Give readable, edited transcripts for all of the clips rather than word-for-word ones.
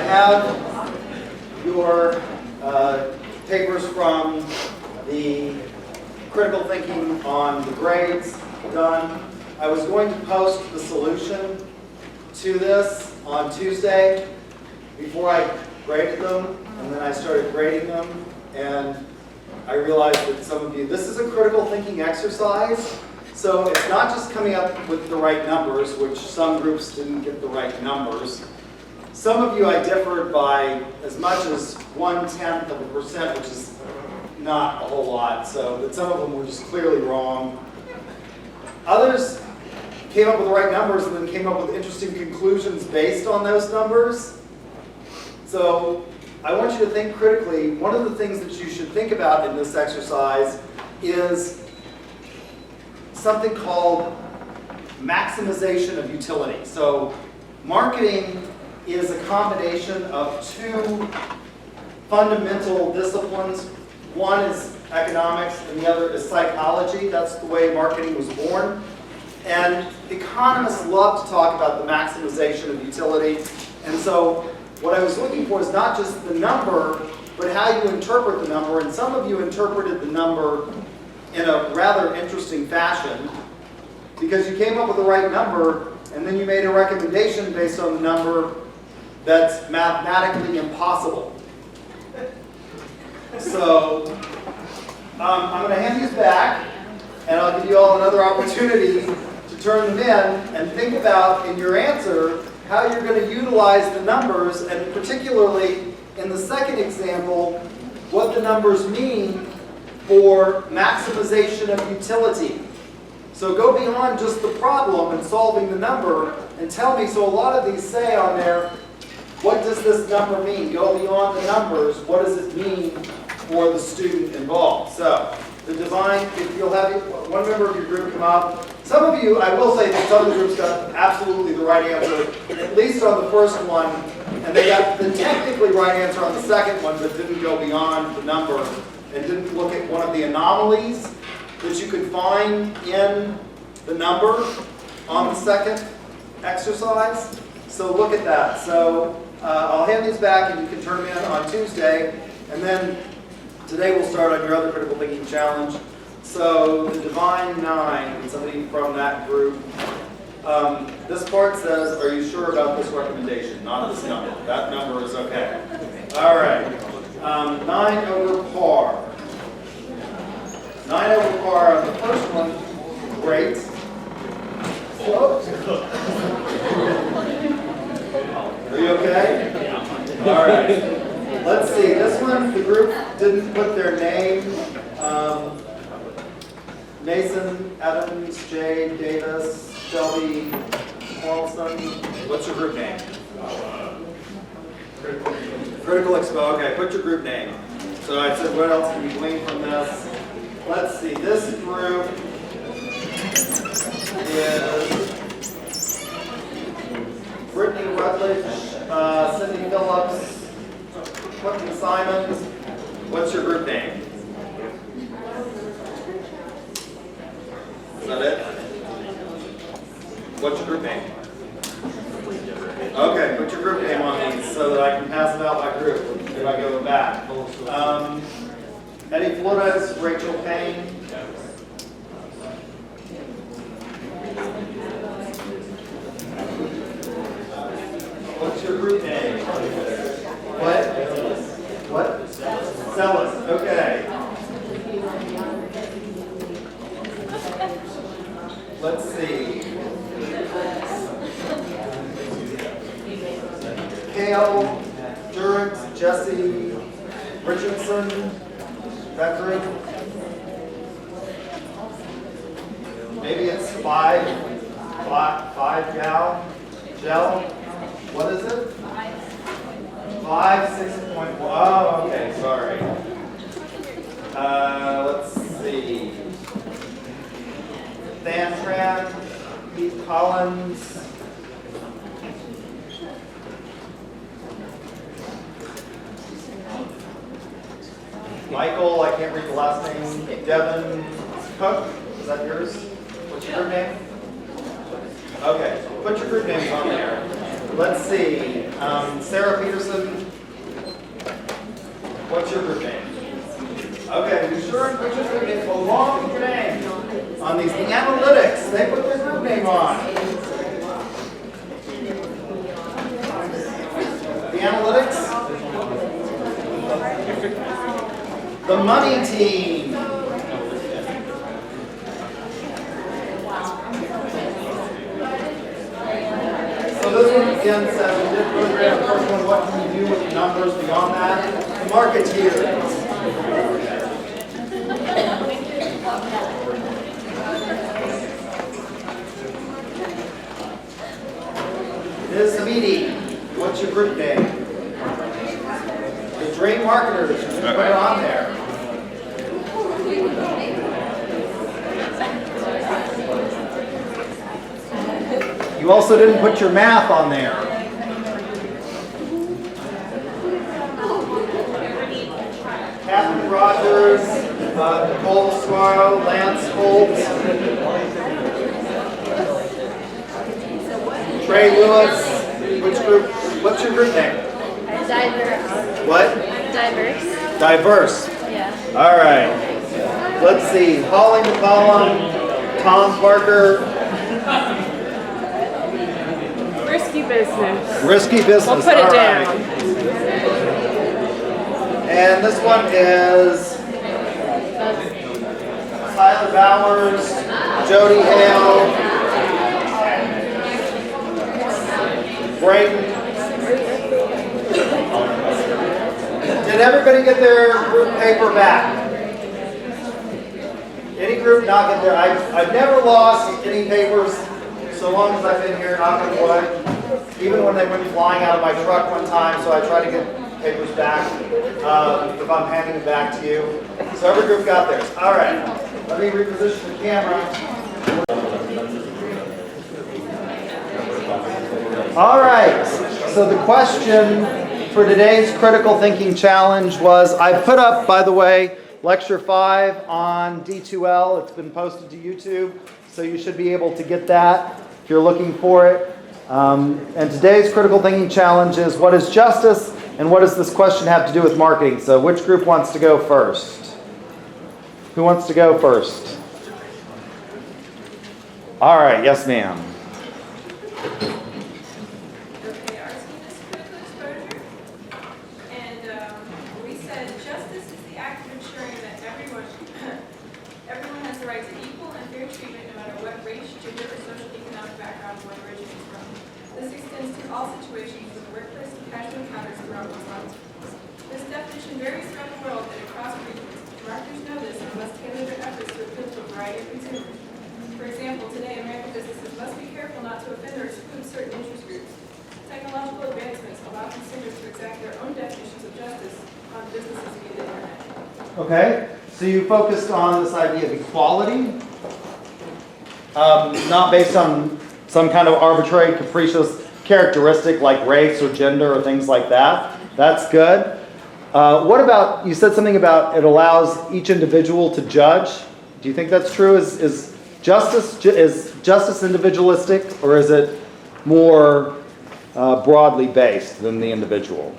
have your papers from the critical thinking on the grades done. I was going to post the solution to this on Tuesday before I graded them, and then I started grading them, and I realized that some of you, this is a critical thinking exercise, so it's not just coming up with the right numbers, which some groups didn't get the right numbers. Some of you I differed by as much as 0.1%, which is not a whole lot, so that some of them were just clearly wrong. Others came up with the right numbers and then came up with interesting conclusions based on those numbers. So I want you to think critically. One of the things that you should think about in this exercise is something called maximization of utility. So marketing is a combination of two fundamental disciplines. One is economics and the other is psychology. That's the way marketing was born. And economists love to talk about the maximization of utility. And so what I was looking for is not just the number, but how you interpret the number. And some of you interpreted the number in a rather interesting fashion because you came up with the right number and then you made a recommendation based on the number that's mathematically impossible. So I'm going to hand these back, and I'll give you all another opportunity to turn them in and think about in your answer how you're going to utilize the numbers, and particularly in the second example, what the numbers mean for maximization of utility. So go beyond just the problem and solving the number and tell me, so a lot of these say on there, what does this number mean? Go beyond the numbers, what does it mean for the student involved? So the design, if you'll have one member of your group come up. Some of you, I will say that some of the groups got absolutely the right answer, at least on the first one, and they got the technically right answer on the second one, but didn't go beyond the number and didn't look at one of the anomalies that you could find in the number on the second exercise. So look at that. So I'll hand these back and you can turn them in on Tuesday, and then today we'll start on your other critical thinking challenge. So the Divine Nine, somebody from that group. This part says, are you sure about this recommendation? Not this number. That number is okay. All right. 9 over par. 9 over par on the first one. Great. Are you okay? All right. Let's see. This one, the group didn't put their name. Mason, Evans, Jade, Davis, Shelby, Paulson. What's your group name? Critical Expo. Okay, put your group name. So I said, what else can you glean from this? Let's see. This group is Brittany Rutledge, Cindy Phillips, Quentin Simons. What's your group name? Is that it? What's your group name? Okay, put your group name on these so that I can pass it out by group if I go back. Eddie Flores, Rachel Payne. What's your group name? What? Celis. Okay. Let's see. Kale, Durant, Jesse, Richardson. That group. Maybe it's five gel. What is it? 6.1. Oh, okay, sorry. Let's see. Dan Tran, Keith Collins. Michael, I can't read the last name. Devin Cook, is that yours? What's your group name? Okay, put your group names on there. Let's see. Sarah Peterson, what's your group name? Okay, be sure and put your group name along with your name on these. The analytics, they put their group name on. The analytics. The money team. So this one again says we did really great on the first one. What can you do with the numbers beyond that? The marketeers. Ms. Hamidi, what's your group name? The Dream Marketers. Just put it on there. You also didn't put your math on there. Catherine Rogers, Nicole Suaro, Lance Holt, Trey Lewis. Which group? What's your group name? Diverse. What? Diverse. Diverse. Yeah. All right. Let's see. Holly McCollum, Tom Parker. Risky business. Risky business. We'll put it All down. right. And this one is Tyler Bowers, Jody Hale, Brayden. Did everybody get their group paper back? Any group not get their? I've never lost any papers so long as I've been here, knock on wood. Even when they went flying out of my truck one time, so I try to get papers back if I'm handing it back to you. So every group got theirs. All right, let me reposition the camera. All right, so the question for today's critical thinking challenge was, I put up, by the way, lecture 5 on D2L. It's been posted to YouTube, so you should be able to get that if you're looking for it. And today's critical thinking challenge is, what is justice and what does this question have to do with marketing? So which group wants to go first? Who wants to go first? All right, yes ma'am. Okay, our team is critical exposure, and we said justice is the act of ensuring that everyone has the right to equal and fair treatment no matter what race, gender, or social economic background one originates from. This extends to all situations in the workplace and casual encounters throughout one's life. This definition varies throughout the world and across regions. Marketers know this and must tailor their efforts to appeal to a variety of consumers. For example, today American businesses must be careful not to offend or exclude certain interest groups. Technological advancements allow consumers to exact their own definitions of justice on businesses via the internet. Okay, so you focused on this idea of equality, not based on some kind of arbitrary, capricious characteristic like race or gender or things like that. That's good. What about, you said something about it allows each individual to judge. Do you think that's true? Is justice individualistic, or is it more broadly based than the individual?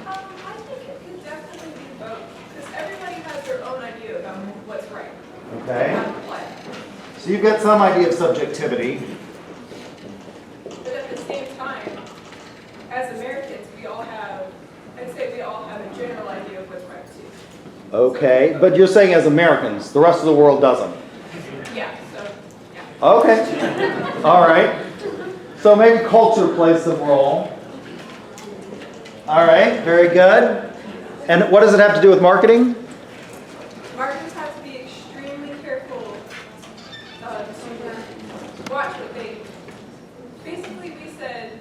I think it could definitely be both, because everybody has their own idea about what's right. Okay. How to play. So you've got some idea of subjectivity. But at the same time, as Americans, I'd say we all have a general idea of what's right too. Okay, but you're saying as Americans, the rest of the world doesn't. Yeah, so, yeah. Okay. All right. So maybe culture plays some role. All right, very good. And what does it have to do with marketing? Marketers have to be extremely careful to watch what they. Basically, we said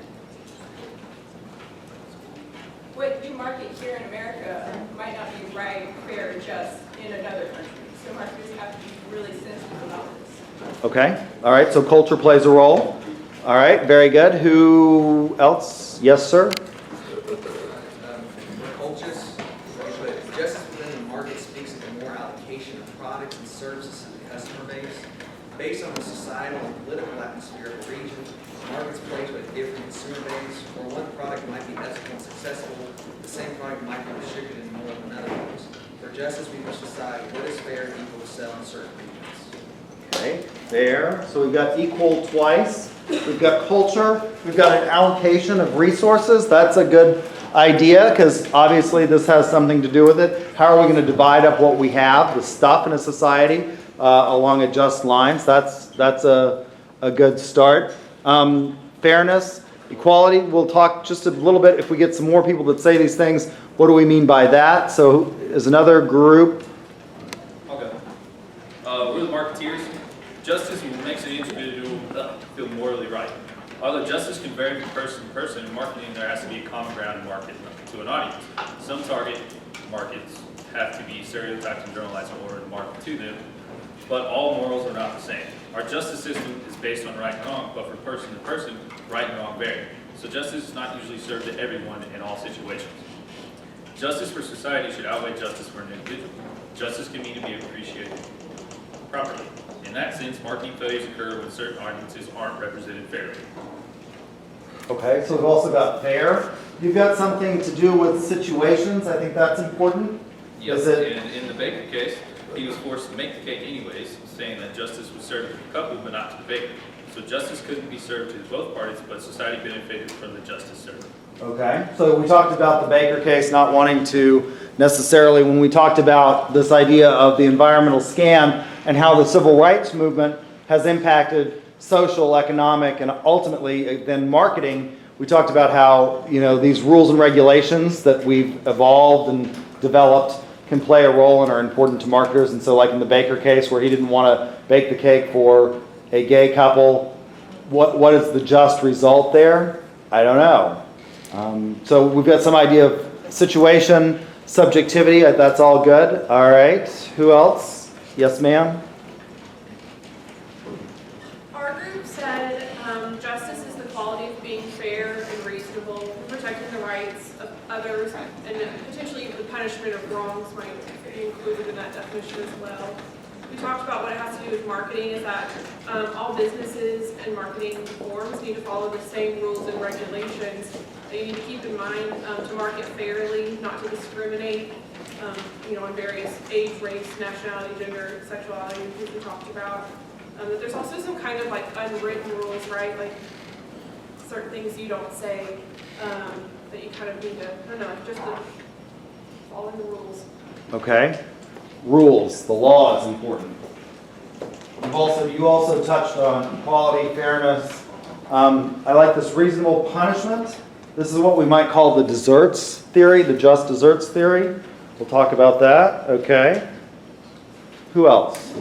what you market here in America might not be right, fair, or just in another country. So marketers have to be really sensitive about this. Okay. All right, so culture plays a role. All right, very good. Who else? Yes, sir? Cultures, justice within the market speaks of a more allocation of products and services to the customer base based on the societal and political atmosphere of the region, Markets plays with different consumer base, or one product might be ethical and successful, the same product might be restricted in more than other ones. For justice, we must decide what is fair and equal to sell in certain regions. Okay, fair. So we've got equal twice. We've got culture. We've got an allocation of resources. That's a good idea because obviously this has something to do with it. How are we going to divide up what we have, the stuff in a society, along a just lines? That's a good start. Fairness, equality. We'll talk just a little bit if we get some more people that say these things. What do we mean by that? So is another group. Okay. We're the marketeers. Justice makes an individual feel morally right. Although justice can vary from person to person, in marketing there has to be a common ground in market to an audience. Some target markets have to be stereotyped and generalized in order to market to them, but all morals are not the same. Our justice system is based on right and wrong, but from person to person, right and wrong vary. So justice is not usually served to everyone in all situations. Justice for society should outweigh justice for an individual. Justice can mean to be appreciated properly. In that sense, marketing failures occur when certain audiences aren't represented fairly. Okay, so we've also got fair. You've got something to do with situations. I think that's important. Yes, Is it- and in the baker case, he was forced to make the cake anyways, saying that justice was served to the couple but not to the baker. So justice couldn't be served to both parties, but society benefited from the justice served. Okay, so we talked about the Baker case not wanting to necessarily, when we talked about this idea of the environmental scam and how the civil rights movement has impacted social, economic, and ultimately then marketing, we talked about how, you know, these rules and regulations that we've evolved and developed can play a role and are important to marketers. And so like in the Baker case where he didn't want to bake the cake for a gay couple, what is the just result there? I don't know. So we've got some idea of situation, subjectivity, that's all good. All right, who else? Yes, ma'am? Our group said justice is the quality of being fair and reasonable, protecting the rights of others, and potentially the punishment of wrongs might be included in that definition as well. We talked about what it has to do with marketing, is that all businesses and marketing forms need to follow the same rules and regulations that you need to keep in mind to market fairly, not to discriminate, on various age, race, nationality, gender, sexuality, which we talked about. But there's also some kind of like unwritten rules, right? Like certain things you don't say that you kind of need to, I don't know, just to follow the rules. Okay. Rules, the law is important. You also touched on equality, fairness. I like this reasonable punishment. This is what we might call the desserts theory, the just desserts theory. We'll talk about that. Okay. Who else?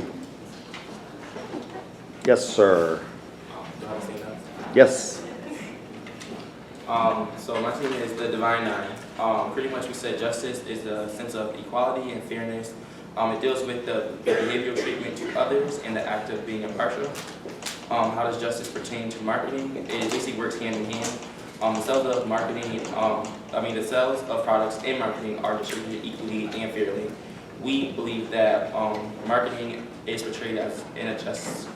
Yes, sir. Yes. So my team is the Divine Nine. Pretty much we said justice is a sense of equality and fairness. It deals with the behavioral treatment to others and the act of being impartial. How does justice pertain to marketing? It basically works hand in hand. The sales of marketing, the sales of products and marketing are distributed equally and fairly. We believe that marketing is portrayed as in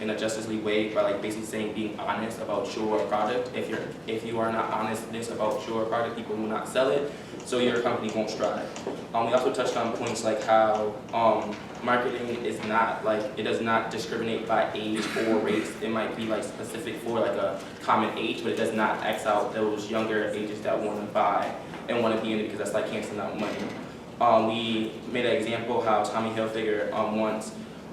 a justly way by like basically saying being honest about your product. If you are not honest about your product, people will not sell it, so your company won't strive. We also touched on points like how marketing is not like, it does not discriminate by age or race. It might be like specific for like a common age, but it does not X out those younger ages that want to buy and want to be in it because that's like canceling out money. We made an example how Tommy Hilfiger once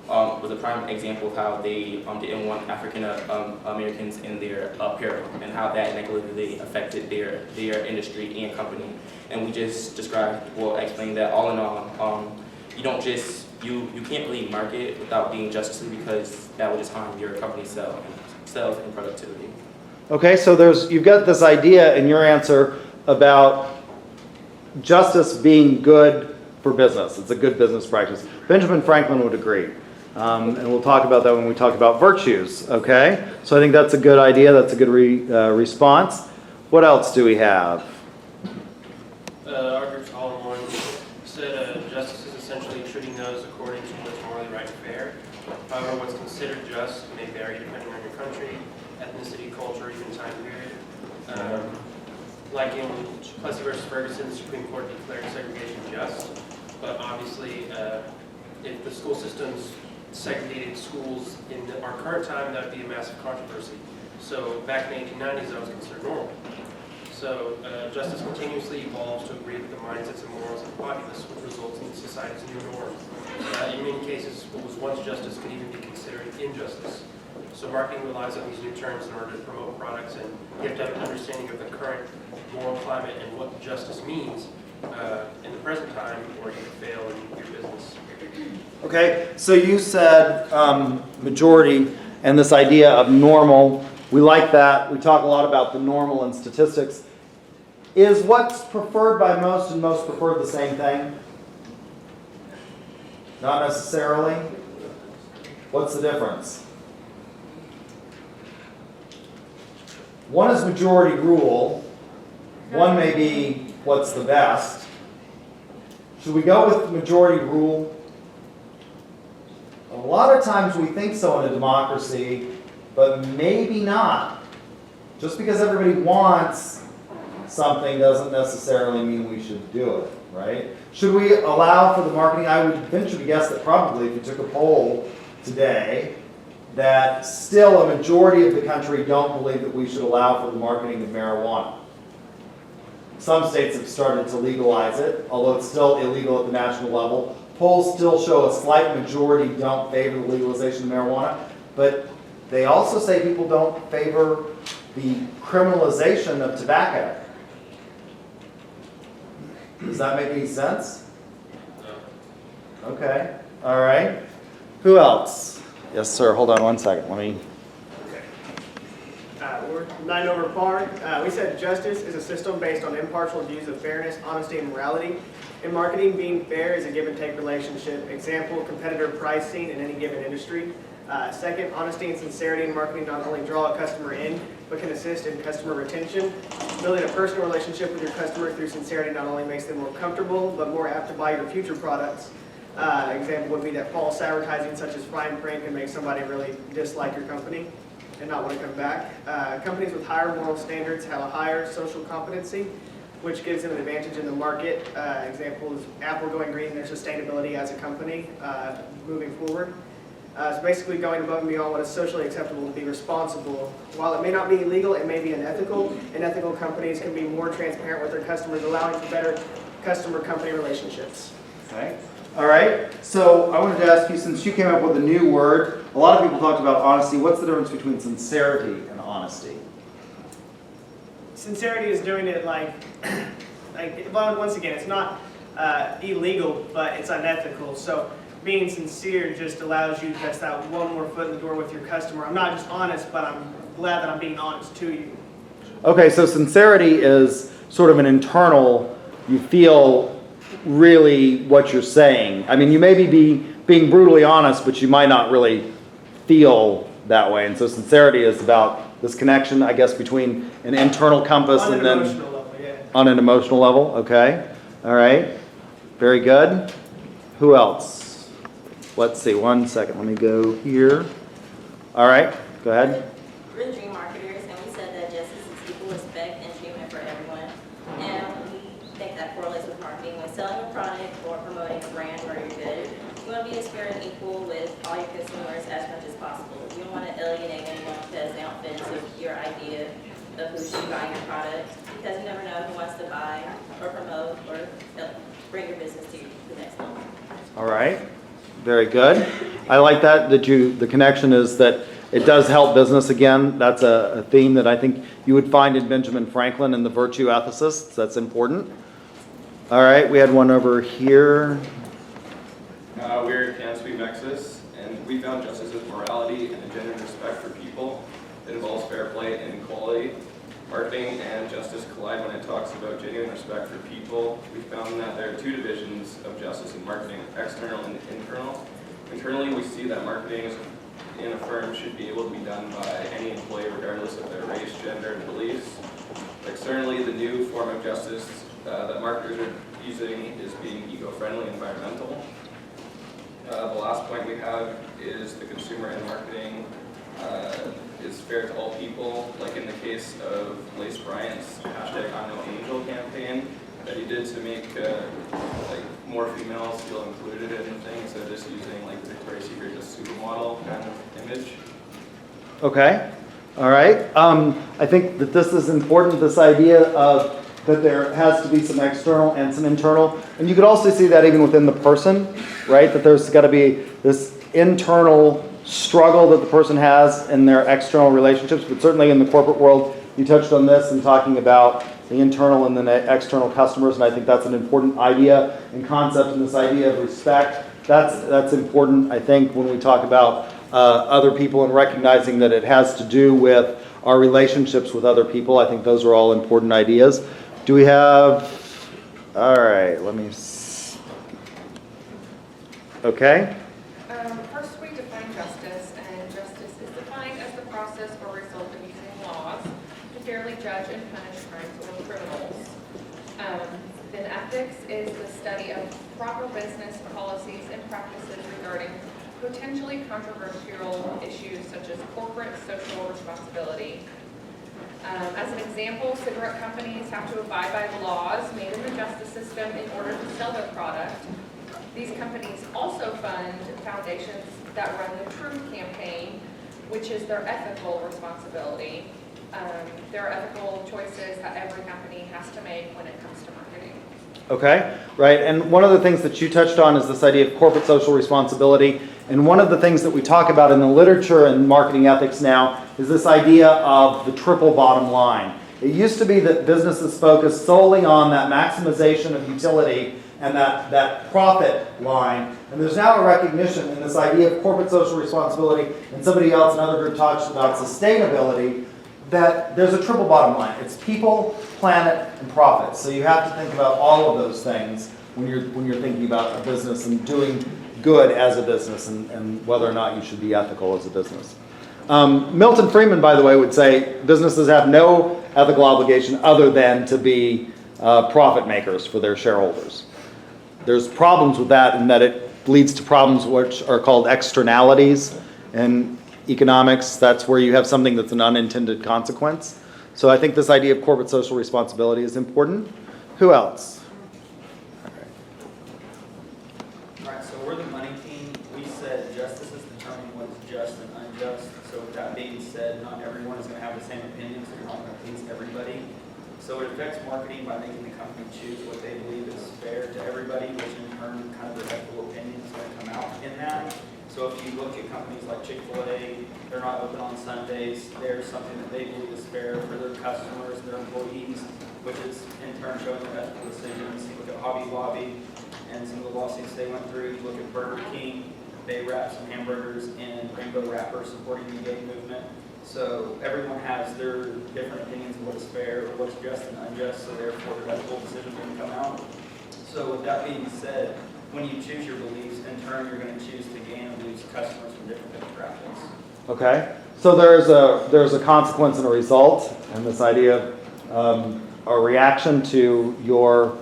was a prime example of how they didn't want African Americans in their apparel and how that negatively affected their industry and company. And we just explained that all in all, you can't really market without being justly because that would just harm your company's sales and productivity. Okay, so you've got this idea in your answer about justice being good for business. It's a good business practice. Benjamin Franklin would agree. And we'll talk about that when we talk about virtues, okay? So I think that's a good idea. That's a good response. What else do we have? Our group's all in one said justice is essentially treating those according to what's morally right and fair. However, what's considered just may vary depending on your country. ethnicity, culture, even time period. Like in Plessy versus Ferguson, the Supreme Court declared segregation just, but obviously, if the school systems segregated schools in our current time, that would be a massive controversy. So back in the 1890s, that was considered normal. So justice continuously evolves to agree with the mindsets and morals of the populace, which results in society's new norm. In many cases, what was once justice could even be considered injustice. So marketing relies on these new terms in order to promote products, and you have to have an understanding of the current moral climate and what justice means in the present time, or you can fail in your business. Okay, so you said majority and this idea of normal. We like that. We talk a lot about the normal in statistics. Is what's preferred by most and most preferred the same thing? Not necessarily. What's the difference? One is majority rule. One may be what's the best. Should we go with majority rule? A lot of times we think so in a democracy, but maybe not. Just because everybody wants something doesn't necessarily mean we should do it, right? Should we allow for the marketing? I would venture to guess that probably if you took a poll today, that still a majority of the country don't believe that we should allow for the marketing of marijuana. Some states have started to legalize it, although it's still illegal at the national level. Polls still show a slight majority don't favor the legalization of marijuana, but they also say people don't favor the criminalization of tobacco. Does that make any sense? No. Okay, all right. Who else? Yes, sir, hold on one second, let me. We're 9 over par. We said justice is a system based on impartial views of fairness, honesty, and morality. In marketing, being fair is a give and take relationship. Example, competitor pricing in any given industry. Second, honesty and sincerity in marketing not only draw a customer in, but can assist in customer retention. Building a personal relationship with your customer through sincerity not only makes them more comfortable, but more apt to buy your future products. Example would be that false advertising such as fine print can make somebody really dislike your company and not want to come back. Companies with higher moral standards have a higher social competency, which gives them an advantage in the market. Example is Apple going green in their sustainability as a company moving forward. So basically going above and beyond what is socially acceptable to be responsible. While it may not be illegal, it may be unethical, and ethical companies can be more transparent with their customers, allowing for better customer-company relationships. Okay. All right, so I wanted to ask you, since you came up with a new word, a lot of people talked about honesty. What's the difference between sincerity and honesty? Sincerity is doing it like well, once again, it's not illegal, but it's unethical. So being sincere just allows you, that's that one more foot in the door with your customer. I'm not just honest, but I'm glad that I'm being honest to you. Okay, so sincerity is sort of an internal, you feel really what you're saying. I mean, you may be being brutally honest, but you might not really feel that way. And so sincerity is about this connection, I guess, between an internal compass On and an then emotional level, yeah. on an emotional level. Okay, all right, very good. Who else? Let's see, one second, let me go here. All right, go ahead. We're the dream marketers, and we said that justice is equal respect and treatment for everyone. And we think that correlates with marketing. When selling a product or promoting a brand or your good, you want to be as fair and equal with all your consumers as much as possible. You don't want to alienate anyone because they don't fit into your idea of who should be buying your product, because you never know who wants to buy or promote or bring your business to the next level. All right, very good. I like that the connection is that it does help business. Again, that's a theme that I think you would find in Benjamin Franklin and the Virtue Ethicists. That's important. All right, we had one over here. We're Cansweet Nexus, and we found justice as morality and a genuine respect for people that involves fair play and equality. Marketing and justice collide when it talks about genuine respect for people. We found that there are two divisions of justice in marketing, external and internal. Internally, we see that marketing in a firm should be able to be done by any employee regardless of their race, gender, and beliefs. Externally, the new form of justice that marketers are using is being eco-friendly, environmental. The last point we have is the consumer and marketing is fair to all people, like in the case of Lace Bryant's #I'mNoAngel campaign that he did to make like more females feel included in things instead of just using like Victoria's Secret as a supermodel kind of image. Okay, all right. I think that this is important, this idea of that there has to be some external and some internal. And you could also see that even within the person, right? That there's got to be this internal struggle that the person has in their external relationships, but certainly in the corporate world, you touched on this and talking about the internal and the external customers, and I think that's an important idea and concept, and this idea of respect. That's important, I think, when we talk about other people and recognizing that it has to do with our relationships with other people. I think those are all important ideas. Do we have, all right, let me, okay. First, we define justice, and justice is defined as the process or result of using laws to fairly judge and punish crimes or criminals. Then ethics is the study of proper business policies and practices regarding potentially controversial issues such as corporate social responsibility. As an example, cigarette companies have to abide by laws made in the justice system in order to sell their product. These companies also fund foundations that run the Truth campaign, which is their ethical responsibility. There are ethical choices that every company has to make when it comes to marketing. Okay, right. And one of the things that you touched on is this idea of corporate social responsibility. And one of the things that we talk about in the literature and marketing ethics now is this idea of the triple bottom line. It used to be that businesses focused solely on that maximization of utility and that profit line. And there's now a recognition in this idea of corporate social responsibility, and somebody else, another group, talks about sustainability, that there's a triple bottom line. It's people, planet, and profit. So you have to think about all of those things when you're thinking about a business and doing good as a business, and whether or not you should be ethical as a business. Milton Friedman, by the way, would say businesses have no ethical obligation other than to be profit makers for their shareholders. There's problems with that in that it leads to problems which are called externalities. In economics, that's where you have something that's an unintended consequence. So I think this idea of corporate social responsibility is important. Who else? All right, so we're the money team. We said justice is determining what is just and unjust. So with that being said, not everyone is going to have the same opinions, so you're not going to please everybody. So it affects marketing by making the company choose what they believe is fair to everybody, which in turn kind of their ethical opinion is going to come out in that. So if you look at companies like Chick-fil-A, they're not open on Sundays. There's something that they believe is fair for their customers, their employees, which is in turn showing their ethical decisions. You look at Hobby Lobby and some of the lawsuits they went through. You look at Burger King, they wrap some hamburgers in rainbow wrappers supporting the gay movement. So everyone has their different opinions of what's fair or what's just and unjust, so therefore their ethical decisions are going to come out. So with that being said, when you choose your beliefs, in turn you're going to choose to gain or lose customers from different demographics. Okay, so there's a consequence and a result, and this idea of a reaction to your,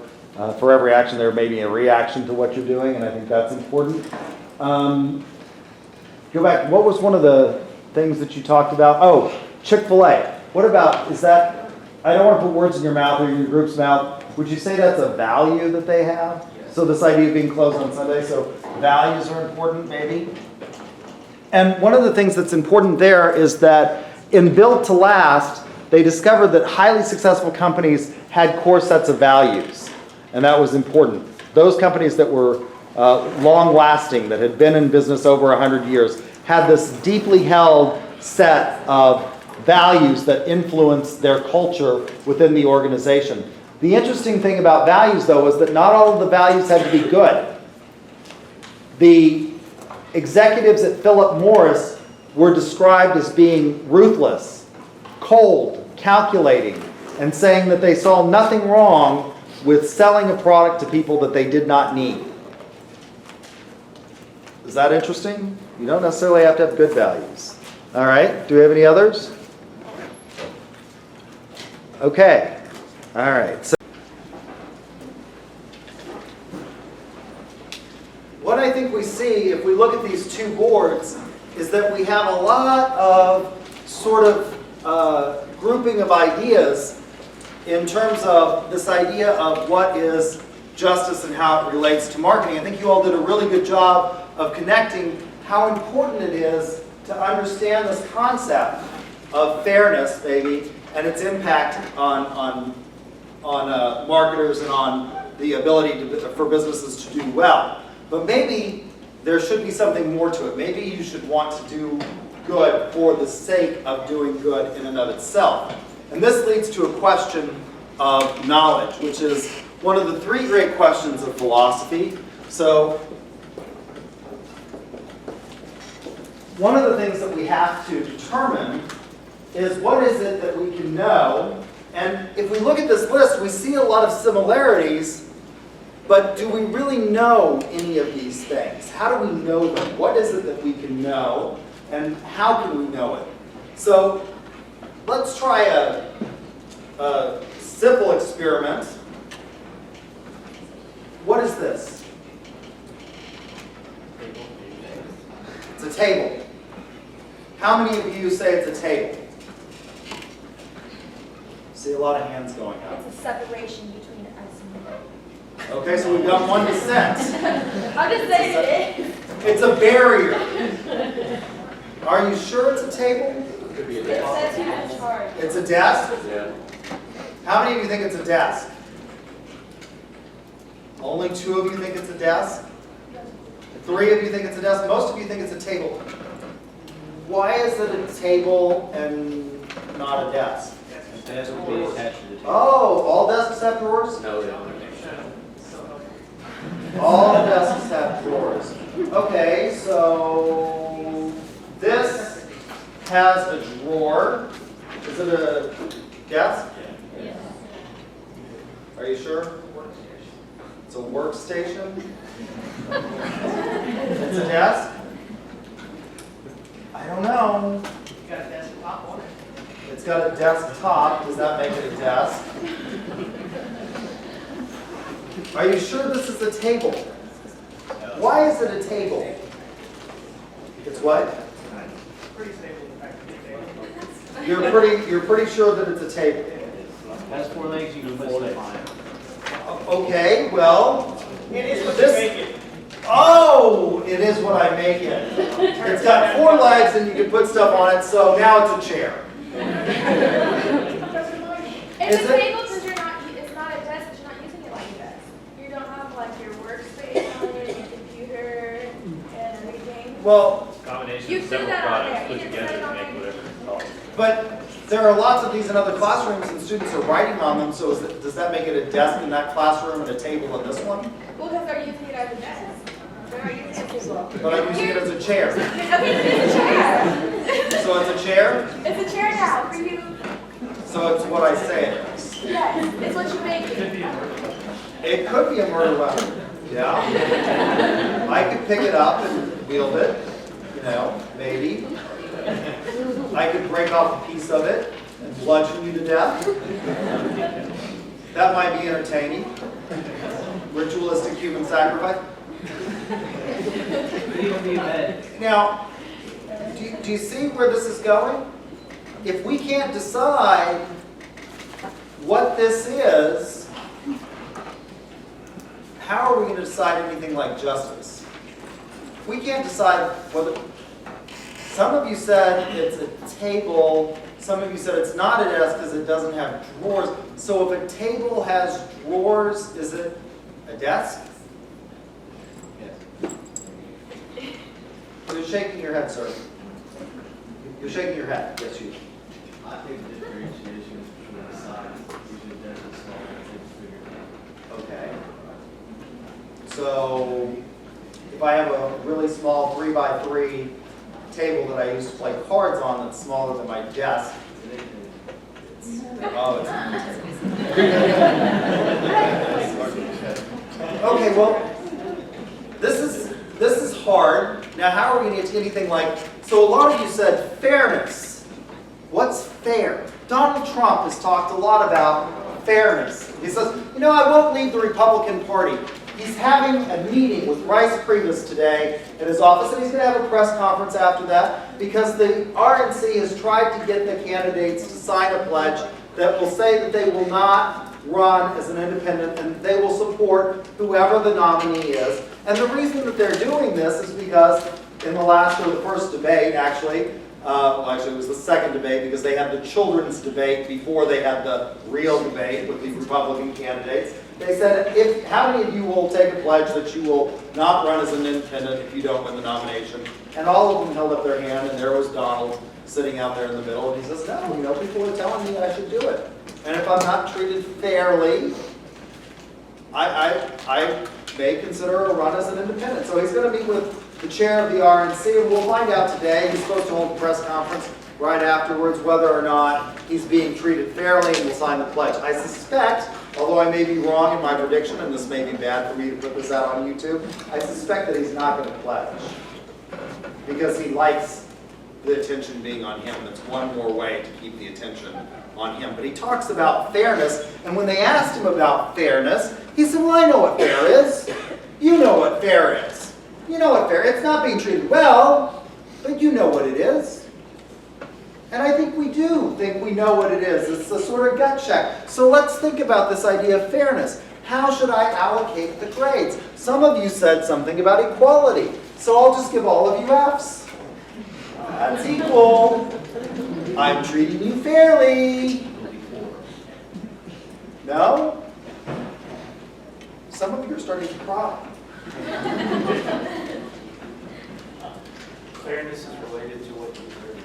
for every action there may be a reaction to what you're doing, and I think that's important. Go back, what was one of the things that you talked about? Oh, Chick-fil-A. What about, is that, I don't want to put words in your mouth or your group's mouth, would you say that's a value that they have? Yes. So this idea of being closed on Sunday, so values are important maybe? And one of the things that's important there is that in Built to Last, they discovered that highly successful companies had core sets of values, and that was important. Those companies that were long-lasting, that had been in business over 100 years, had this deeply held set of values that influenced their culture within the organization. The interesting thing about values, though, is that not all of the values had to be good. The executives at Philip Morris were described as being ruthless, cold, calculating, and saying that they saw nothing wrong with selling a product to people that they did not need. Is that interesting? You don't necessarily have to have good values. All right, do we have any others? Okay, all right. So what I think we see if we look at these two boards is that we have a lot of sort of grouping of ideas in terms of this idea of what is justice and how it relates to marketing. I think you all did a really good job of connecting how important it is to understand this concept of fairness, maybe, and its impact on marketers and on the ability for businesses to do well. But maybe there should be something more to it. Maybe you should want to do good for the sake of doing good in and of itself. And this leads to a question of knowledge, which is one of the three great questions of philosophy. So, one of the things that we have to determine is what is it that we can know. And if we look at this list, we see a lot of similarities, but do we really know any of these things? How do we know them? What is it that we can know, and how can we know it? So let's try a simple experiment. What is this? It's a table. How many of you say it's a table? See a lot of hands going up. It's a separation between us and Okay, so we've got one dissent. I'm just saying it is. It's a barrier. Are you sure it's a table? It says who's in charge. It's a desk? Yeah. How many of you think it's a desk? Only 2 of you think it's a desk? 3 of you think it's a desk? Most of you think it's a table. Why is it a table and not a desk? Oh, all desks have drawers? No, they don't. All desks have drawers. Okay, so this has a drawer. Is it a desk? Yes. Are you sure? It's a workstation? It's a desk? I don't know. Got a desktop on it. It's got a desktop. Does that make it a desk? Are you sure this is a table? Why is it a table? It's what? Pretty stable in fact. You're pretty sure that it's a table. Has 4 legs, you can put stuff on it. Okay, well, It is what This- you make it. oh, it is what I make it. It's got 4 legs and you can put stuff on it, so now it's a chair. It's Is a it? table because it's not a desk, but you're not using it like a desk. You don't have like your workspace on it, your computer, and everything. Well, Combination You of threw several that out products there. put You didn't together say it to on make there. whatever it's called. but there are lots of these in other classrooms and students are writing on them, so does that make it a desk in that classroom and a table in this one? Well, because they're using it as a desk. They're not using it as a table. But I'm using it as a chair. Okay, it's a chair. So it's a chair, It's a chair now for you. so it's what I say it is. Yes, it's what you make it. It could be a murder weapon, yeah. I could pick it up and wield it, you know, maybe. I could break off a piece of it and bludgeon you to death. That might be entertaining. Ritualistic human sacrifice. Now, do you see where this is going? If we can't decide what this is, how are we going to decide anything like justice? We can't decide whether... Some of you said it's a table. Some of you said it's not a desk because it doesn't have drawers. So if a table has drawers, is it a desk? Yes. You're shaking your head, sir. You're shaking your head. Yes, you. I think the differentiation between the size, usually there's a small and bigger. Okay. So if I have a really small 3x3 table that I use to play cards on that's smaller than my desk. Oh, it's okay, well, this is hard. Now, how are we going to get to anything like, so a lot of you said fairness. What's fair? Donald Trump has talked a lot about fairness. He says, you know, I won't leave the Republican Party. He's having a meeting with Rice Priebus today at his office, and he's going to have a press conference after that because the RNC has tried to get the candidates to sign a pledge that will say that they will not run as an independent and they will support whoever the nominee is. And the reason that they're doing this is because in the last, or the first debate actually, it was the second debate because they had the children's debate before they had the real debate with the Republican candidates. They said, how many of you will take a pledge that you will not run as an independent if you don't win the nomination? And all of them held up their hand, and there was Donald sitting out there in the middle, and he says, no, people are telling me I should do it. And if I'm not treated fairly, I may consider a run as an independent. So he's going to meet with the chair of the RNC, and we'll find out today. He's supposed to hold a press conference right afterwards whether or not he's being treated fairly and will sign the pledge. I suspect, although I may be wrong in my prediction, and this may be bad for me to put this out on YouTube, I suspect that he's not going to pledge because he likes the attention being on him. It's one more way to keep the attention on him. But he talks about fairness, and when they asked him about fairness, he said, well, I know what fair is. You know what fair is. You know what fair is. It's not being treated well, but you know what it is. And I think we do think we know what it is. It's a sort of gut check. So let's think about this idea of fairness. How should I allocate the grades? Some of you said something about equality. So I'll just give all of you Fs. That's equal. I'm treating you fairly. No? Some of you are starting to cry. Fairness is related to what you heard.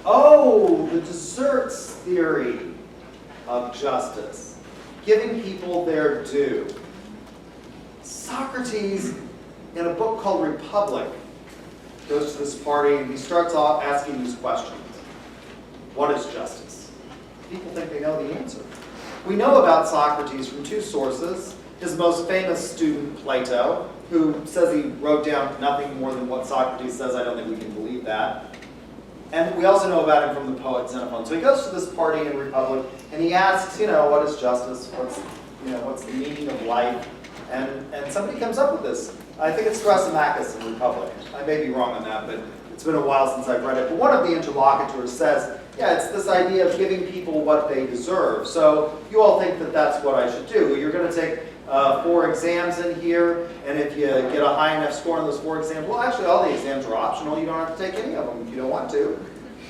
Oh, the desserts theory of justice. Giving people their due. Socrates, in a book called Republic, goes to this party and he starts off asking these questions. What is justice? People think they know the answer. We know about Socrates from two sources. His most famous student, Plato, who says he wrote down nothing more than what Socrates says. I don't think we can believe that. And we also know about him from the poet Xenophon. So he goes to this party in Republic and he asks, what is justice? What's the meaning of life? And somebody comes up with this. I think it's Thrasymachus in Republic. I may be wrong on that, but it's been a while since I've read it. But one of the interlocutors says, it's this idea of giving people what they deserve. So you all think that that's what I should do. You're going to take 4 exams in here, and if you get a high enough score on those 4 exams, well, actually all the exams are optional. You don't have to take any of them if you don't want to.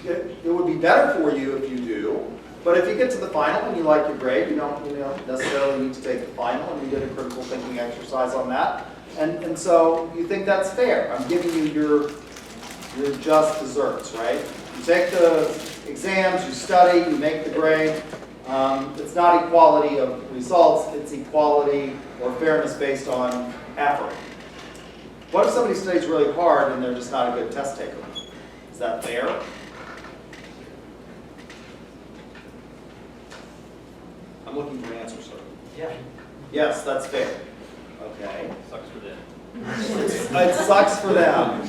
It would be better for you if you do. But if you get to the final and you like your grade, you don't necessarily need to take the final, and you did a critical thinking exercise on that. And so you think that's fair. I'm giving you your just desserts, right? You take the exams, you study, you make the grade. It's not equality of results, it's equality or fairness based on effort. What if somebody studies really hard and they're just not a good test taker? Is that fair? I'm looking for an answer, sir. Yeah. Yes, that's fair. Okay. Sucks for them. It sucks for them.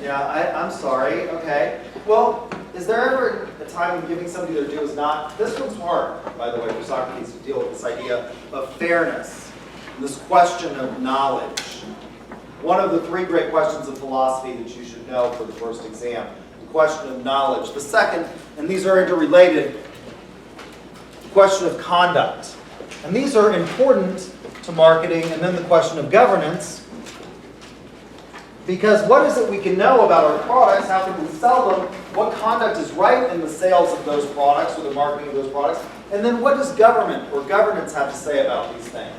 Yeah, I'm sorry. Okay. Well, is there ever a time when giving somebody their due is not? This one's hard, by the way, for Socrates to deal with this idea of fairness, this question of knowledge. One of the 3 great questions of philosophy that you should know for the first exam, the question of knowledge. The second, and these are interrelated, the question of conduct. And these are important to marketing, and then the question of governance. Because what is it we can know about our products? How can we sell them? What conduct is right in the sales of those products or the marketing of those products? And then what does government or governance have to say about these things?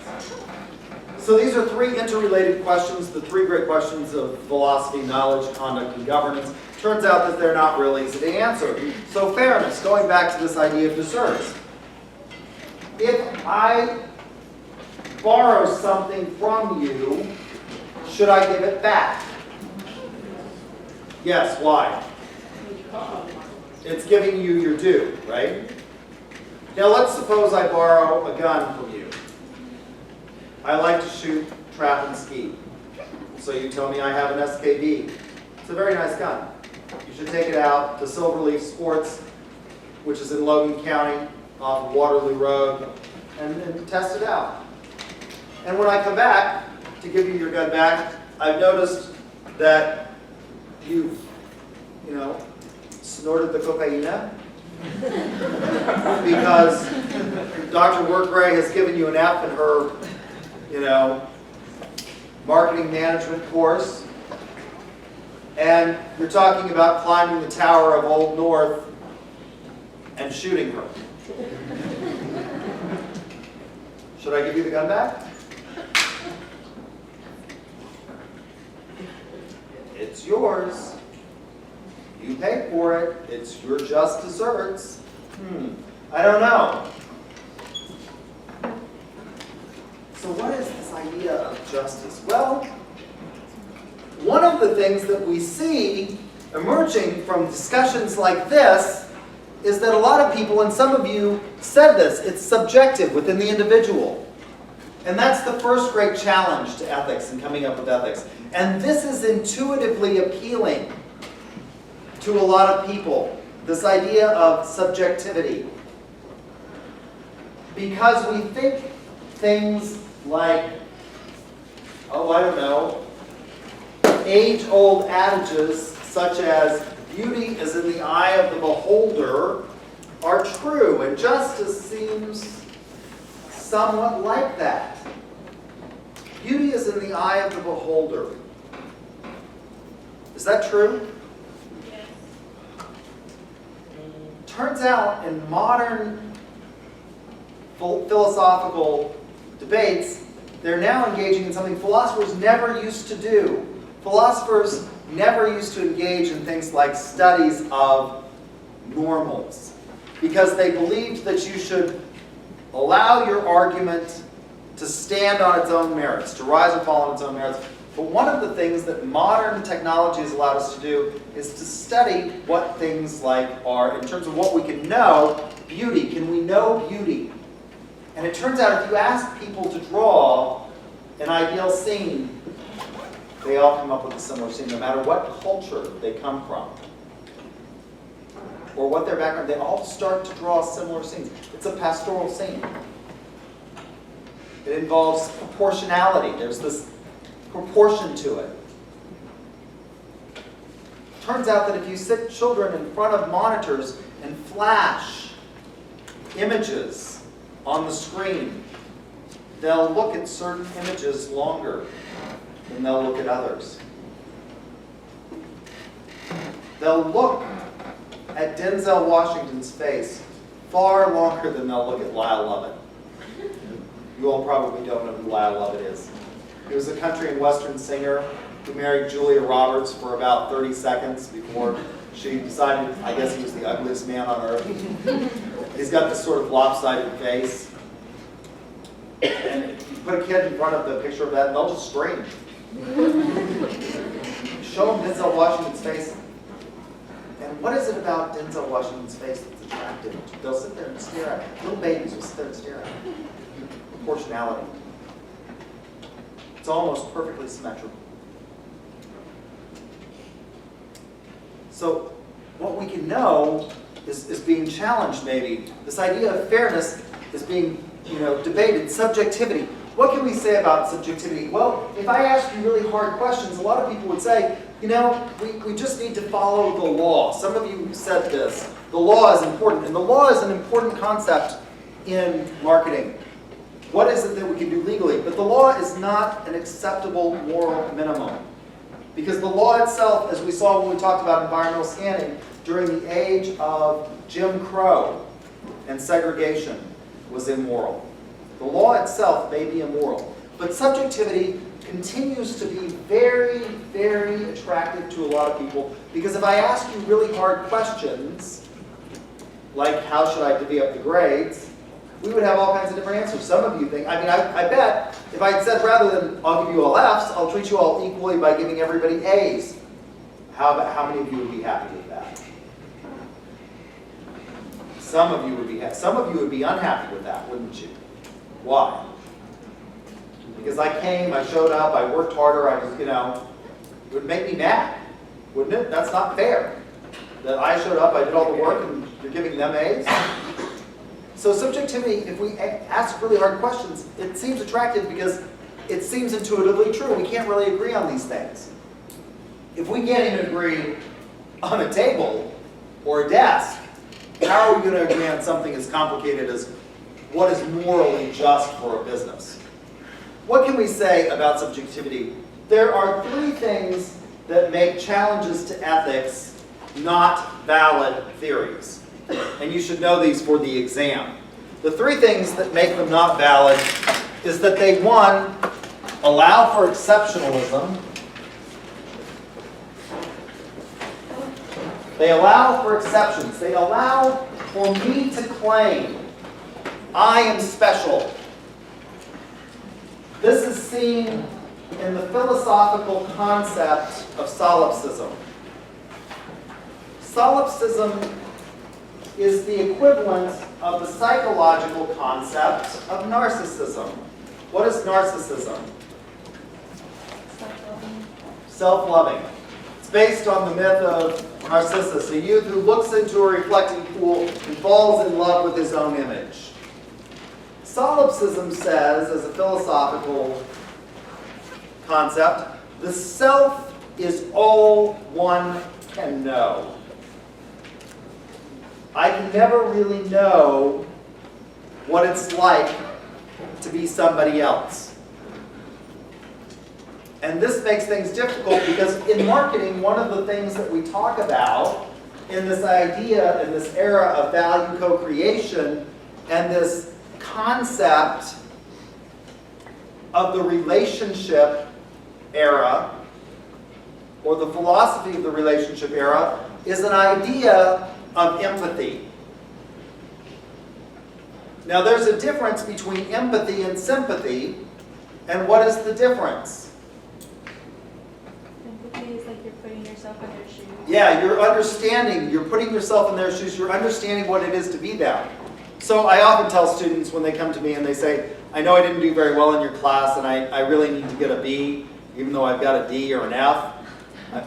So these are 3 interrelated questions, the 3 great questions of philosophy, knowledge, conduct, and governance. Turns out that they're not really easy to answer. So fairness, going back to this idea of desserts. If I borrow something from you, should I give it back? Yes, why? It's giving you your due, right? Now let's suppose I borrow a gun from you. I like to shoot, trap, and ski. So you tell me I have an SKB. It's a very nice gun. You should take it out to Silverleaf Sports, which is in Logan County, off of Waterloo Road, and test it out. And when I come back to give you your gun back, I've noticed that you've, snorted the cocaine because Dr. Workray has given you an F in her, marketing management course. And you're talking about climbing the tower of Old North and shooting her. Should I give you the gun back? It's yours. You paid for it. It's your just desserts. I don't know. So what is this idea of justice? Well, one of the things that we see emerging from discussions like this is that a lot of people, and some of you said this, it's subjective within the individual. And that's the first great challenge to ethics and coming up with ethics. And this is intuitively appealing to a lot of people, this idea of subjectivity. Because we think things like, age-old adages such as beauty is in the eye of the beholder are true, and justice seems somewhat like that. Beauty is in the eye of the beholder. Is that true? Yes. Turns out in modern philosophical debates, they're now engaging in something philosophers never used to do. Philosophers never used to engage in things like studies of normals, because they believed that you should allow your argument to stand on its own merits, to rise or fall on its own merits. But one of the things that modern technology has allowed us to do is to study what things like are, in terms of what we can know, beauty. Can we know beauty? And it turns out if you ask people to draw an ideal scene, they all come up with a similar scene, no matter what culture they come from or what their background, they all start to draw similar scenes. It's a pastoral scene. It involves proportionality. There's this proportion to it. Turns out that if you sit children in front of monitors and flash images on the screen, they'll look at certain images longer than they'll look at others. They'll look at Denzel Washington's face far longer than they'll look at Lyle Lovett. You all probably don't know who Lyle Lovett is. He was a country and western singer who married Julia Roberts for about 30 seconds before she decided, I guess he was the ugliest man on earth. He's got this sort of lopsided face. And you put a kid in front of the picture of that, and they'll just scream. Show them Denzel Washington's face. And what is it about Denzel Washington's face that's attractive? They'll sit there and stare at it. Little babies will sit there and stare at it. Proportionality. It's almost perfectly symmetrical. So what we can know is being challenged maybe. This idea of fairness is being debated. Subjectivity. What can we say about subjectivity? Well, if I ask you really hard questions, a lot of people would say, we just need to follow the law. Some of you said this. The law is important. And the law is an important concept in marketing. What is it that we can do legally? But the law is not an acceptable moral minimum. Because the law itself, as we saw when we talked about environmental scanning, during the age of Jim Crow and segregation, was immoral. The law itself may be immoral, but subjectivity continues to be very, very attractive to a lot of people, because if I ask you really hard questions, like how should I divvy up the grades, we would have all kinds of different answers. Some of you think, I bet if I had said rather than I'll give you all F's, I'll treat you all equally by giving everybody A's. How many of you would be happy with that? Some of you would be unhappy with that, wouldn't you? Why? Because I showed up, I worked harder, it would make me mad, wouldn't it? That's not fair. That I showed up, I did all the work, and you're giving them A's? So subjectivity, if we ask really hard questions, it seems attractive because it seems intuitively true. We can't really agree on these things. If we can't even agree on a table or a desk, how are we going to agree on something as complicated as what is morally just for a business? What can we say about subjectivity? There are three things that make challenges to ethics not valid theories. And you should know these for the exam. The three things that make them not valid is that they, one, allow for exceptionalism. They allow for exceptions. They allow for me to claim I am special. This is seen in the philosophical concept of solipsism. Solipsism is the equivalent of the psychological concept of narcissism. What is narcissism? Self-loving. It's based on the myth of Narcissus, a youth who looks into a reflecting pool and falls in love with his own image. Solipsism says, as a philosophical concept, the self is all one can know. I can never really know what it's like to be somebody else. And this makes things difficult because in marketing, one of the things that we talk about in this idea, in this era of value co-creation, and this concept of the relationship era, or the philosophy of the relationship era, is an idea of empathy. Now there's a difference between empathy and sympathy, and what is the difference? Empathy is like you're putting yourself in their shoes. Yeah, you're understanding, you're putting yourself in their shoes, you're understanding what it is to be them. So I often tell students when they come to me and they say, I know I didn't do very well in your class and I really need to get a B, even though I've got a D or an F.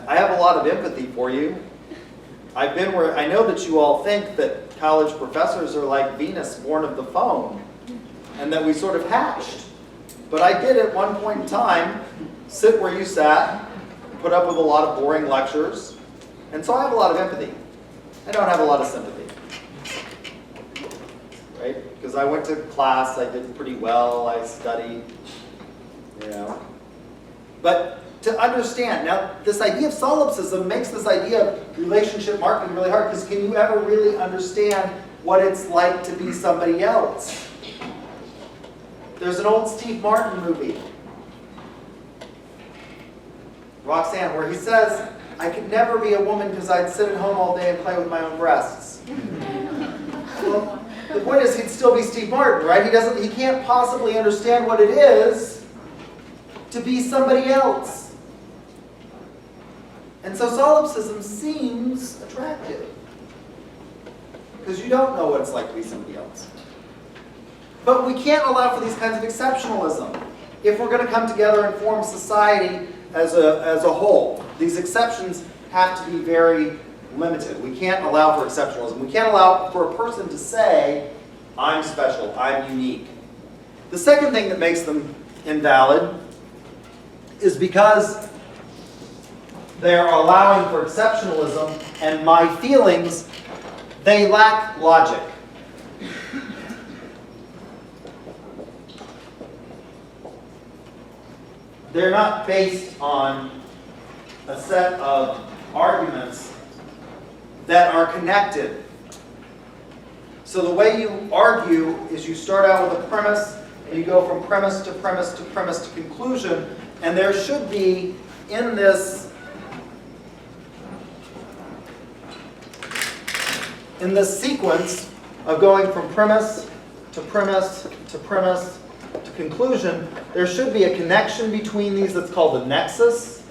I have a lot of empathy for you. I've been where, I know that you all think that college professors are like Venus born of the phone, and that we sort of hatched. But I did at one point in time sit where you sat, put up with a lot of boring lectures, and so I have a lot of empathy. I don't have a lot of sympathy. Right? Because I went to class, I did pretty well, I studied, you know. But to understand, now this idea of solipsism makes this idea of relationship marketing really hard, because can you ever really understand what it's like to be somebody else? There's an old Steve Martin movie, Roxanne, where he says, I could never be a woman because I'd sit at home all day and play with my own breasts. Well, the point is he'd still be Steve Martin, right? He can't possibly understand what it is to be somebody else. And so solipsism seems attractive, because you don't know what it's like to be somebody else. But we can't allow for these kinds of exceptionalism if we're going to come together and form society as a whole. These exceptions have to be very limited. We can't allow for exceptionalism. We can't allow for a person to say, I'm special, I'm unique. The second thing that makes them invalid is because they're allowing for exceptionalism, and my feelings, they lack logic. They're not based on a set of arguments that are connected. So the way you argue is you start out with a premise, and you go from premise to premise to premise to conclusion, and there should be in this sequence of going from premise to premise to premise to conclusion, there should be a connection between these that's called a nexus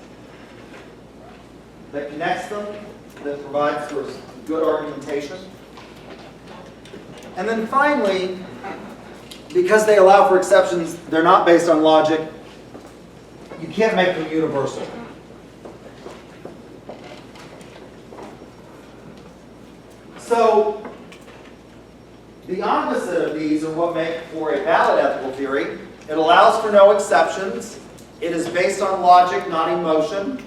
that connects them, that provides for good argumentation. And then finally, because they allow for exceptions, they're not based on logic, you can't make them universal. So, the opposite of these are what make for a valid ethical theory. It allows for no exceptions. It is based on logic, not emotion.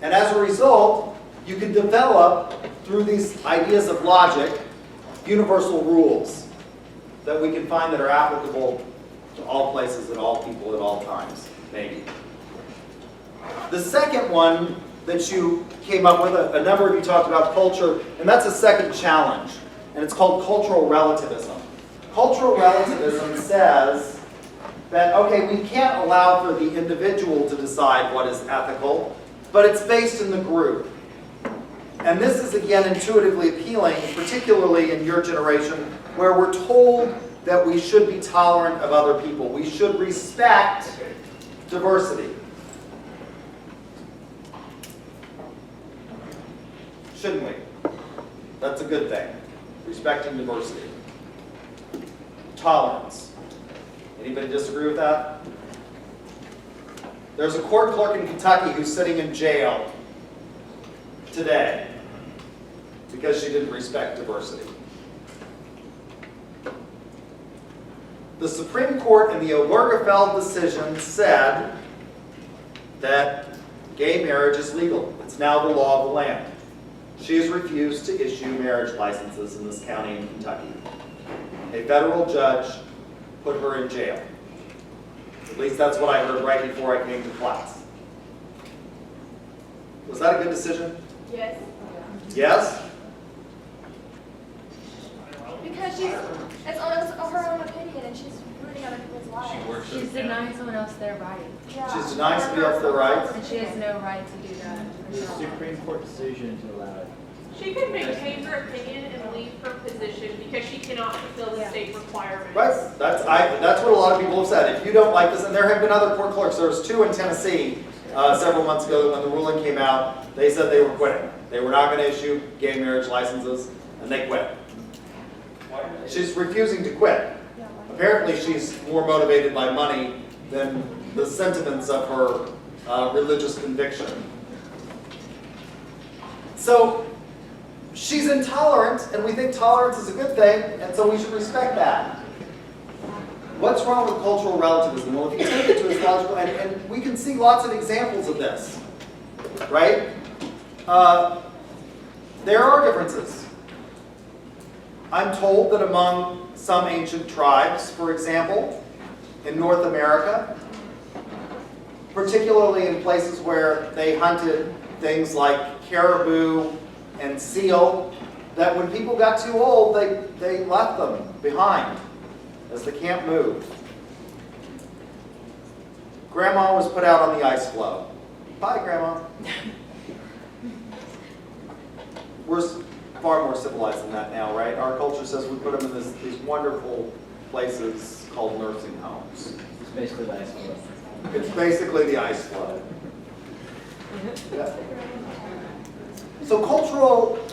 And as a result, you can develop, through these ideas of logic, universal rules that we can find that are applicable to all places, at all people, at all times, maybe. The second one that you came up with, a number of you talked about culture, and that's a second challenge, and it's called cultural relativism. Cultural relativism says that, okay, we can't allow for the individual to decide what is ethical, but it's based in the group. And this is, again, intuitively appealing, particularly in your generation, where we're told that we should be tolerant of other people. We should respect diversity. Shouldn't we? That's a good thing. Respecting diversity. Tolerance. Anybody disagree with that? There's a court clerk in Kentucky who's sitting in jail today because she didn't respect diversity. The Supreme Court in the Obergefell decision said that gay marriage is legal. It's now the law of the land. She has refused to issue marriage licenses in this county in Kentucky. A federal judge put her in jail. At least that's what I heard right before I came to class. Was that a good decision? Yes. Yes? Because it's her own opinion and she's ruining other people's lives. She's denying someone else their right. Yeah. She's denying somebody else their rights? And she has no right to do that. The Supreme Court decision to allow it. She could maintain her opinion and leave her position because she cannot fulfill the state requirements. Right. That's what a lot of people have said. If you don't like this, and there have been other court clerks. There was 2 in Tennessee several months ago when the ruling came out. They said they were quitting. They were not going to issue gay marriage licenses, and they quit. She's refusing to quit. Apparently she's more motivated by money than the sentiments of her religious conviction. So she's intolerant, and we think tolerance is a good thing, and so we should respect that. What's wrong with cultural relativism? Well, if you take it to its logical, and we can see lots of examples of this, right? There are differences. I'm told that among some ancient tribes, for example, in North America, particularly in places where they hunted things like caribou and seal, that when people got too old, they left them behind as the camp moved. Grandma was put out on the ice floe. Bye, Grandma. We're far more civilized than that now, right? Our culture says we put them in these wonderful places called nursing homes. It's basically the ice floe. It's basically the ice floe. Yeah. So cultural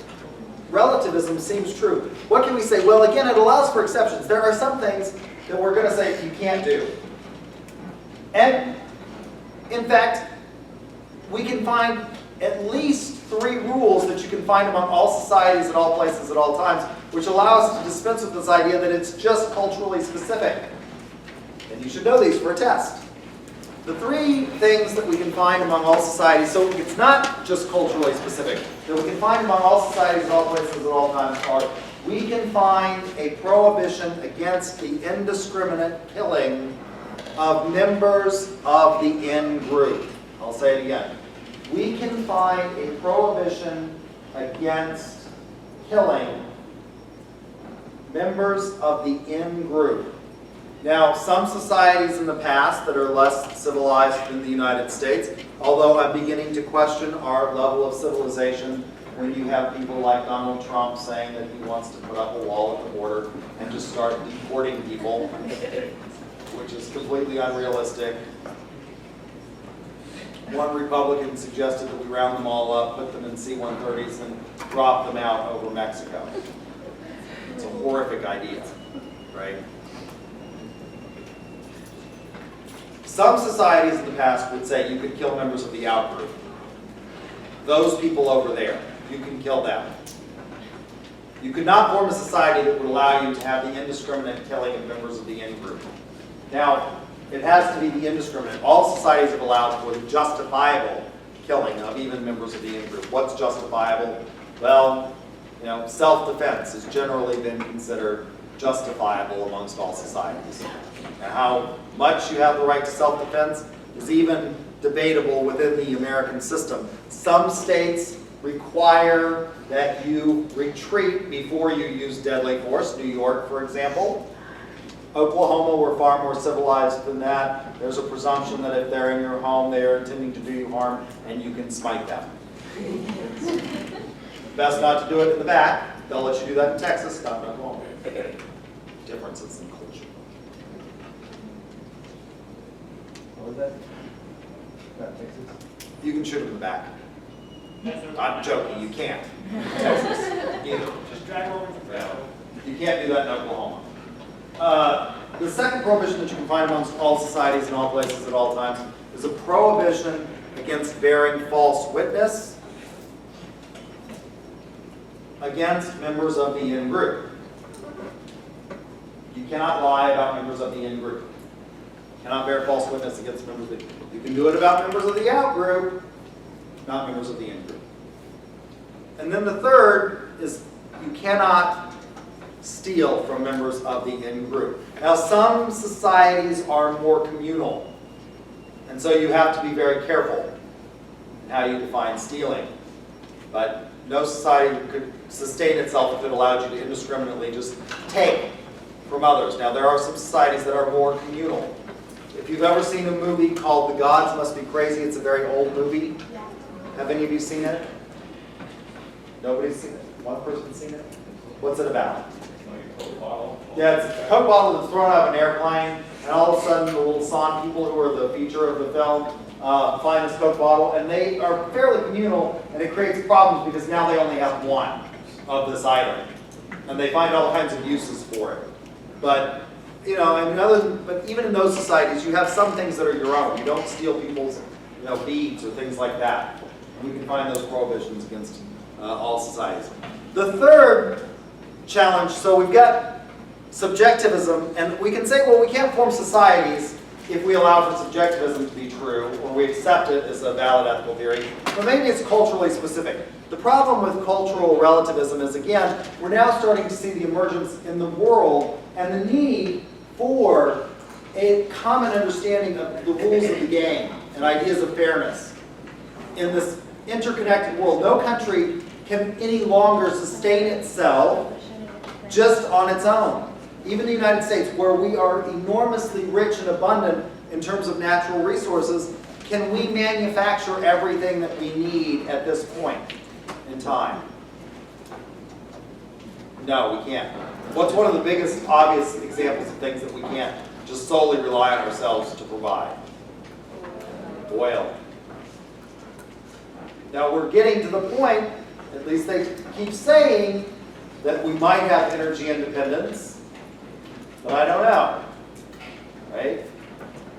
relativism seems true. What can we say? Well, again, it allows for exceptions. There are some things that we're going to say you can't do. And, in fact, we can find at least 3 rules that you can find among all societies at all places at all times, which allow us to dispense with this idea that it's just culturally specific. And you should know these for a test. The 3 things that we can find among all societies, so it's not just culturally specific, that we can find among all societies at all places at all times are, we can find a prohibition against the indiscriminate killing of members of the in-group. I'll say it again. We can find a prohibition against killing members of the in-group. Now, some societies in the past that are less civilized than the United States, although I'm beginning to question our level of civilization when you have people like Donald Trump saying that he wants to put up a wall at the border and just start deporting people, which is completely unrealistic. One Republican suggested that we round them all up, put them in C-130s, and drop them out over Mexico. It's a horrific idea, right? Some societies in the past would say you could kill members of the out-group. Those people over there, you can kill them. You could not form a society that would allow you to have the indiscriminate killing of members of the in-group. Now, it has to be the indiscriminate. All societies have allowed for the justifiable killing of even members of the in-group. What's justifiable? Well, self-defense has generally been considered justifiable amongst all societies. Now, how much you have the right to self-defense is even debatable within the American system. Some states require that you retreat before you use deadly force. New York, for example. Oklahoma, we're far more civilized than that. There's a presumption that if they're in your home, they are intending to do you harm, and you can smite them. Best not to do it in the back. They'll let you do that in Texas, not in Oklahoma. Differences in culture. What was that? About Texas? You can shoot them in the back. I'm joking, you can't. Texas. Just drag over the ground. You can't do that in Oklahoma. The second prohibition that you can find amongst all societies in all places at all times is a prohibition against bearing false witness against members of the in-group. You cannot lie about members of the in-group. You cannot bear false witness against members of the in-group. You can do it about members of the out-group, not members of the in-group. And then the third is you cannot steal from members of the in-group. Now, some societies are more communal, and so you have to be very careful in how you define stealing. But no society could sustain itself if it allowed you to indiscriminately just take from others. Now, there are some societies that are more communal. If you've ever seen a movie called The Gods Must Be Crazy, it's a very old movie. Have any of you seen it? Nobody's seen it? One person's seen it? What's it about? Yeah, it's a Coke bottle that's thrown out of an airplane, and all of a sudden the little San people who are the feature of the film find this Coke bottle, and they are fairly communal, and it creates problems because now they only have one of this item, and they find all kinds of uses for it. But but even in those societies, you have some things that are your own. You don't steal people's beads or things like that. And you can find those prohibitions against all societies. The third challenge, so we've got subjectivism, and we can say, well, we can't form societies if we allow for subjectivism to be true, or we accept it as a valid ethical theory, but maybe it's culturally specific. The problem with cultural relativism is, again, we're now starting to see the emergence in the world and the need for a common understanding of the rules of the game and ideas of fairness. In this interconnected world, no country can any longer sustain itself just on its own. Even the United States, where we are enormously rich and abundant in terms of natural resources, can we manufacture everything that we need at this point in time? No, we can't. What's one of the biggest obvious examples of things that we can't just solely rely on ourselves to provide? Oil. Now we're getting to the point, at least they keep saying, that we might have energy independence, but I don't know, right?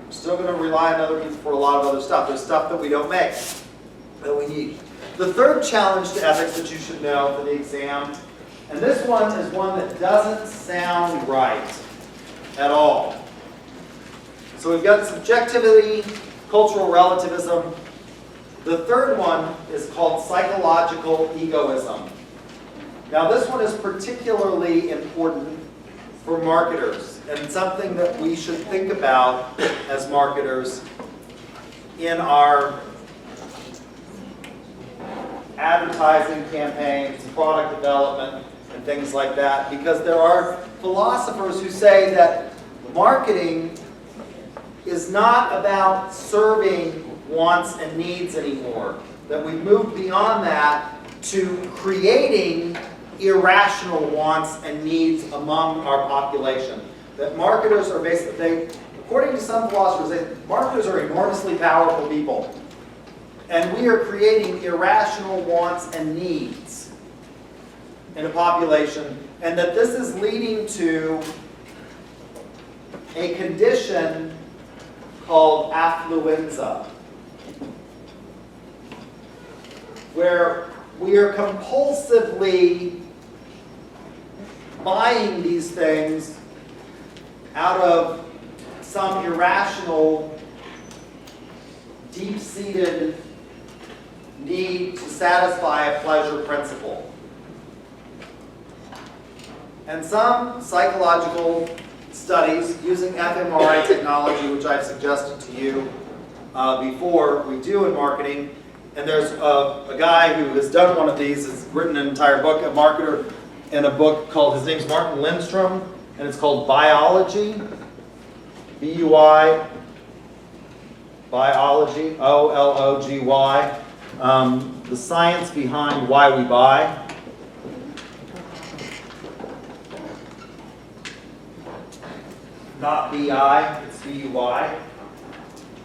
We're still going to rely on other people for a lot of other stuff. There's stuff that we don't make, that we need. The third challenge to ethics that you should know for the exam, and this one is one that doesn't sound right at all. So we've got subjectivity, cultural relativism. The third one is called psychological egoism. Now this one is particularly important for marketers, and something that we should think about as marketers in our advertising campaigns, product development, and things like that, because there are philosophers who say that marketing is not about serving wants and needs anymore, that we've moved beyond that to creating irrational wants and needs among our population. That marketers are basically, according to some philosophers, marketers are enormously powerful people. And we are creating irrational wants and needs in a population, and that this is leading to a condition called affluenza, where we are compulsively buying these things out of some irrational, deep-seated need to satisfy a pleasure principle. And some psychological studies using fMRI technology, which I've suggested to you before, we do in marketing. And there's a guy who has done one of these, has written an entire book, a marketer, in a book called, his name's Martin Lindstrom, and it's called Biology, B-U-I, Biology, O-L-O-G-Y, the science behind why we buy. Not B-I, it's B-U-Y.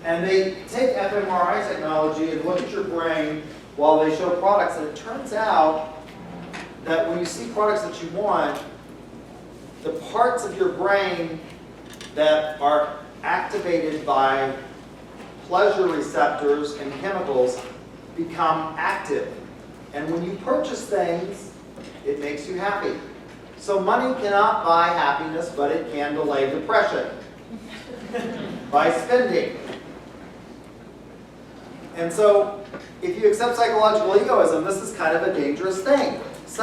And they take fMRI technology and look at your brain while they show products, and it turns out that when you see products that you want, the parts of your brain that are activated by pleasure receptors and chemicals become active. And when you purchase things, it makes you happy. So money cannot buy happiness, but it can delay depression by spending. And so if you accept psychological egoism, this is kind of a dangerous thing.